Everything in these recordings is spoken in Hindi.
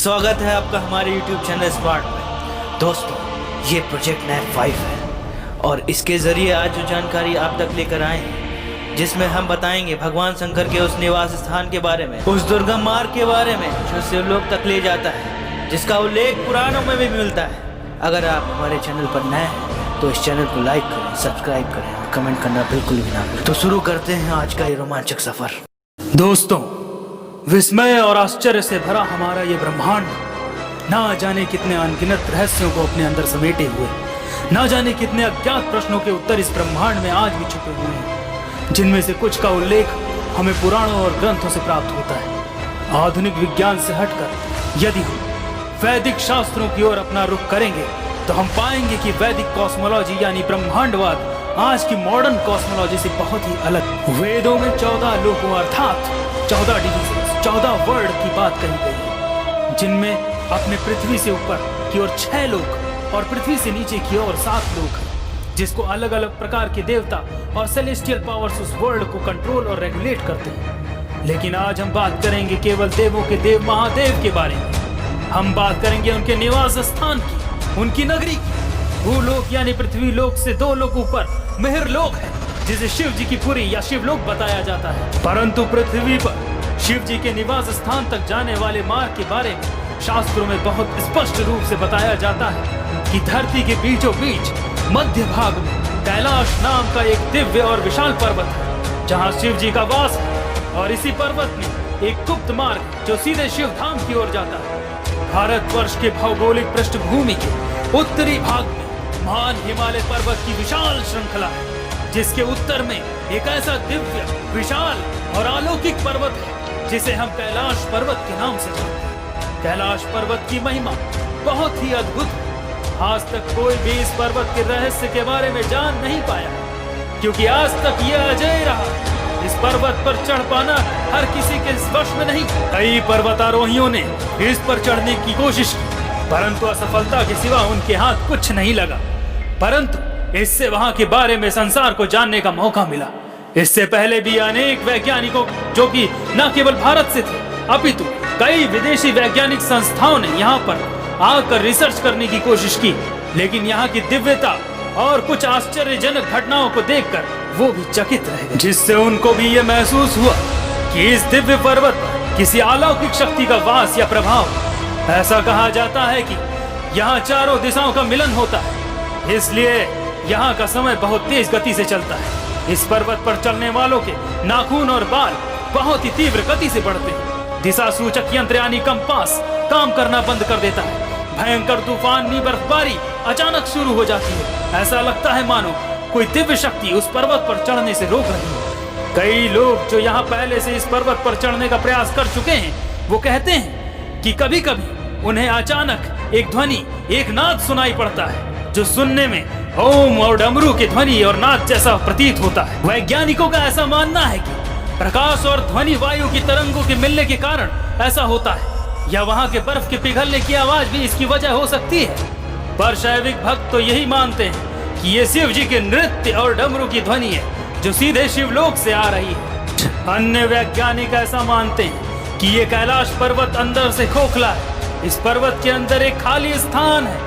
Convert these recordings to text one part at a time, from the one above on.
स्वागत है आपका हमारे YouTube चैनल स्मार्ट में। दोस्तों, ये प्रोजेक्ट नैप 5 है और इसके ज़रिए आज जो जानकारी आप तक लेकर आए हैं, जिसमें हम बताएंगे भगवान शंकर के उस निवास स्थान के बारे में, उस दुर्गम मार्ग के बारे में जो शिवलोक तक ले जाता है, जिसका उल्लेख पुराणों में भी मिलता है। अगर आप हमारे चैनल पर नए हैं तो इस चैनल को लाइक करें, सब्सक्राइब करें और कमेंट करना बिल्कुल भी ना भूलें। तो शुरू करते हैं आज का ये रोमांचक सफर। दोस्तों, विस्मय और आश्चर्य से भरा हमारा ये ब्रह्मांड ना जाने कितने अनगिनत रहस्यों को अपने अंदर समेटे हुए, ना जाने कितने अज्ञात प्रश्नों के उत्तर इस ब्रह्मांड में आज भी छुपे हुए हैं, जिनमें से कुछ का उल्लेख हमें पुराणों और ग्रंथों से प्राप्त होता है। आधुनिक विज्ञान से हटकर यदि हम वैदिक शास्त्रों की ओर अपना रुख करेंगे तो हम पाएंगे कि वैदिक कॉस्मोलॉजी यानी ब्रह्मांडवाद आज की मॉडर्न कॉस्मोलॉजी से बहुत ही अलग। वेदों में 14 लोकों अर्थात 14 डिवीजन, 14 वर्ल्ड की बात कही गई है, जिनमें अपने पृथ्वी से ऊपर की ओर 6 लोक और पृथ्वी से नीचे की ओर 7 लोक है, जिसको अलग अलग प्रकार के देवता और सेलेस्टियल पावर्स उस वर्ल्ड को कंट्रोल और रेगुलेट करते हैं। लेकिन आज हम बात करेंगे केवल देवों के देव महादेव के बारे में। हम बात करेंगे उनके निवास स्थान की, उनकी नगरी की। भूलोक यानी पृथ्वी लोक से 2 लोक ऊपर मिहिर लोक है, जिसे शिव जी की पुरी या शिवलोक बताया जाता है। परंतु पृथ्वी पर शिव जी के निवास स्थान तक जाने वाले मार्ग के बारे में शास्त्रों में बहुत स्पष्ट रूप से बताया जाता है कि धरती के बीचों बीच मध्य भाग में कैलाश नाम का एक दिव्य और विशाल पर्वत है, जहाँ शिव जी का वास है। और इसी पर्वत में एक गुप्त मार्ग जो सीधे शिव धाम की ओर जाता है। भारतवर्ष के भौगोलिक पृष्ठभूमि के उत्तरी भाग में महान हिमालय पर्वत की विशाल श्रृंखला है, जिसके उत्तर में एक ऐसा दिव्य, विशाल और अलौकिक पर्वत है जिसे हम कैलाश पर्वत के नाम से जानते हैं। कैलाश पर्वत की महिमा बहुत ही अद्भुत है। आज तक कोई भी इस पर्वत के रहस्य के बारे में जान नहीं पाया, क्योंकि आज तक यह अजय रहा। इस पर्वत पर चढ़ पाना हर किसी के वश में नहीं। कई पर्वतारोहियों ने इस पर चढ़ने की कोशिश की, परंतु असफलता के सिवा उनके हाथ कुछ नहीं लगा। परंतु इससे वहां के बारे में संसार को जानने का मौका मिला। इससे पहले भी अनेक वैज्ञानिकों, जो कि न केवल भारत से थे अपितु कई विदेशी वैज्ञानिक संस्थाओं ने यहाँ पर आकर रिसर्च करने की कोशिश की, लेकिन यहाँ की दिव्यता और कुछ आश्चर्यजनक घटनाओं को देखकर वो भी चकित रह गए, जिससे उनको भी ये महसूस हुआ कि इस दिव्य पर्वत पर किसी अलौकिक शक्ति का वास या प्रभाव। ऐसा कहा जाता है कि यहाँ चारों दिशाओं का मिलन होता है, इसलिए यहाँ का समय बहुत तेज गति से चलता है। इस पर्वत पर चलने वालों के नाखून और बाल बहुत ही तीव्र गति से बढ़ते हैं। दिशा सूचक यंत्र यानी कंपास काम करना बंद कर देता है। भयंकर तूफानी बर्फबारी अचानक शुरू हो जाती है। ऐसा लगता है मानो कोई दिव्य शक्ति उस पर्वत पर चढ़ने से रोक रही है। कई लोग जो यहाँ पहले से इस पर्वत पर चढ़ने का प्रयास कर चुके हैं, वो कहते हैं कि कभी कभी उन्हें अचानक एक ध्वनि, एक नाद सुनाई पड़ता है, जो सुनने में ओम और डमरू की ध्वनि और नाद जैसा प्रतीत होता है। वैज्ञानिकों का ऐसा मानना है कि प्रकाश और ध्वनि वायु की तरंगों के मिलने के कारण ऐसा होता है, या वहाँ के बर्फ के पिघलने की आवाज भी इसकी वजह हो सकती है। पर शैविक भक्त तो यही मानते हैं कि ये शिव जी के नृत्य और डमरू की ध्वनि है, जो सीधे शिवलोक से आ रही है। अन्य वैज्ञानिक ऐसा मानते हैं कि ये कैलाश पर्वत अंदर से खोखला है। इस पर्वत के अंदर एक खाली स्थान है,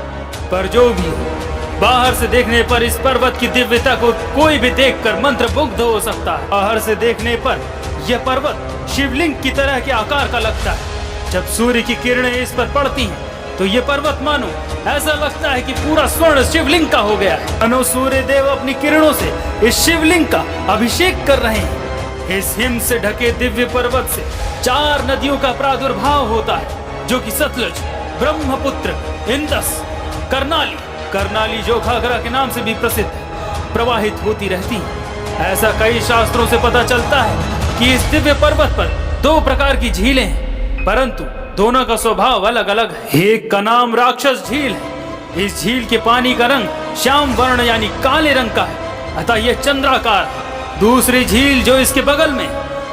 पर जो भी हो, बाहर से देखने पर इस पर्वत की दिव्यता को कोई भी देखकर मंत्रमुग्ध हो सकता है। बाहर से देखने पर यह पर्वत शिवलिंग की तरह के आकार का लगता है। जब सूर्य की किरणें इस पर पड़ती हैं, तो यह पर्वत मानो ऐसा लगता है कि पूरा स्वर्ण शिवलिंग का हो गया है। मानो सूर्य देव अपनी किरणों से इस शिवलिंग का अभिषेक कर रहे हैं। इस हिम से ढके दिव्य पर्वत से 4 नदियों का प्रादुर्भाव होता है, जो कि सतलुज, ब्रह्मपुत्र, इंदस, कर्नाली जो घाघरा के नाम से भी प्रसिद्ध है, प्रवाहित होती रहती है। ऐसा कई शास्त्रों से पता चलता है कि इस दिव्य पर्वत पर 2 प्रकार की झीलें हैं, परंतु दोनों का स्वभाव अलग अलग है। एक का नाम राक्षस झील है। इस झील के पानी का रंग श्याम वर्ण यानी काले रंग का है, अतः यह चंद्राकार है। दूसरी झील जो इसके बगल में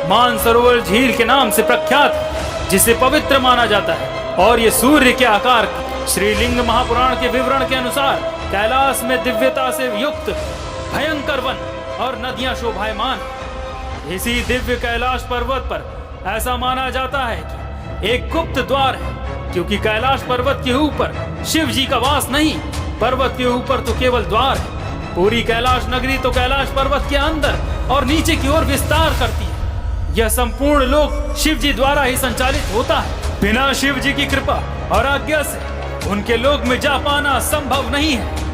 मानसरोवर झील के नाम से प्रख्यात है, जिसे पवित्र माना जाता है और ये सूर्य के आकार की। श्रीलिंग महापुराण के विवरण के अनुसार कैलाश में दिव्यता से युक्त भयंकर वन और नदियां शोभायमान। इसी दिव्य कैलाश पर्वत पर ऐसा माना जाता है कि एक गुप्त द्वार है, क्योंकि कैलाश पर्वत के ऊपर शिव जी का वास नहीं, पर्वत के ऊपर तो केवल द्वार है। पूरी कैलाश नगरी तो कैलाश पर्वत के अंदर और नीचे की ओर विस्तार करती है। यह संपूर्ण लोक शिव जी द्वारा ही संचालित होता है। बिना शिव जी की कृपा और आज्ञा से उनके लोक में जा पाना संभव नहीं है।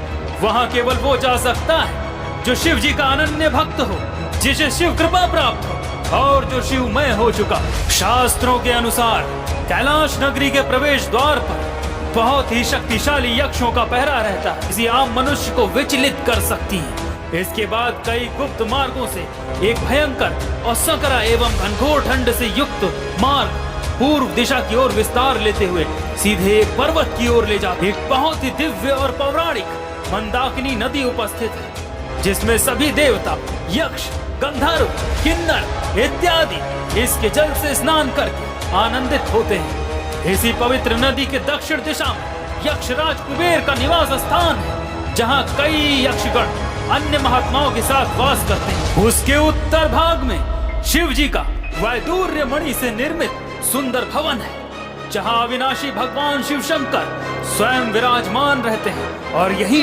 वहां केवल वो जा सकता है जो शिव जी का अनन्य भक्त हो, जिसे शिव कृपा प्राप्त हो और जो शिवमय हो चुका। शास्त्रों के अनुसार कैलाश नगरी के प्रवेश द्वार पर बहुत ही शक्तिशाली यक्षों का पहरा रहता है, किसी आम मनुष्य को विचलित कर सकती है। इसके बाद कई गुप्त मार्गों से एक भयंकर और सकरा एवं घनघोर ठंड से युक्त मार्ग पूर्व दिशा की ओर विस्तार लेते हुए सीधे एक पर्वत की ओर ले जाते। एक बहुत ही दिव्य और पौराणिक मंदाकिनी नदी उपस्थित है, जिसमें सभी देवता, यक्ष, गंधर्व, किन्नर इत्यादि इसके जल से स्नान करके आनंदित होते हैं। इसी पवित्र नदी के दक्षिण दिशा में यक्षराज कुबेर का निवास स्थान है, जहां कई यक्षगण अन्य महात्माओं के साथ वास करते हैं। उसके उत्तर भाग में शिव जी का वैदूर्य मणि से निर्मित सुंदर भवन है, जहां अविनाशी भगवान शिव शंकर स्वयं विराजमान रहते हैं और यही